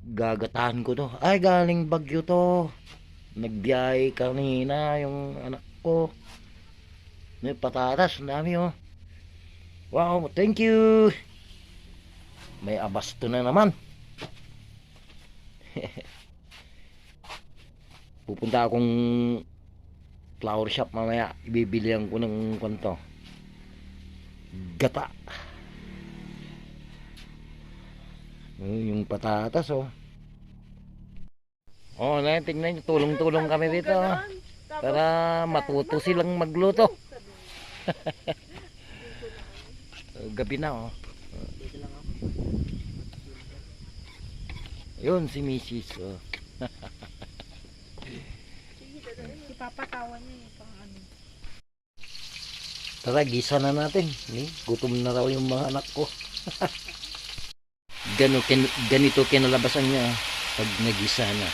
Gagatahan ko to. Ay, galing Bagyo to. Nagbiyahe kanina yung anak ko. May patatas, ang dami oh. Wow, thank you. May abasto na naman. Pupunta akong flower shop mamaya. Ibibilihan ko ng kwanto. Gata. Yung patatas oh. Oh, na tingnan niyo, tulong-tulong kami dito. Oh. Para matuto silang magluto. Gabi na oh. Yun si Mrs. Oh. Ipapatawa niya yung pang ano. Tara, gisa na natin. Gutom na raw yung mga anak ko. Ganito kinalabasan niya pag nagisa na.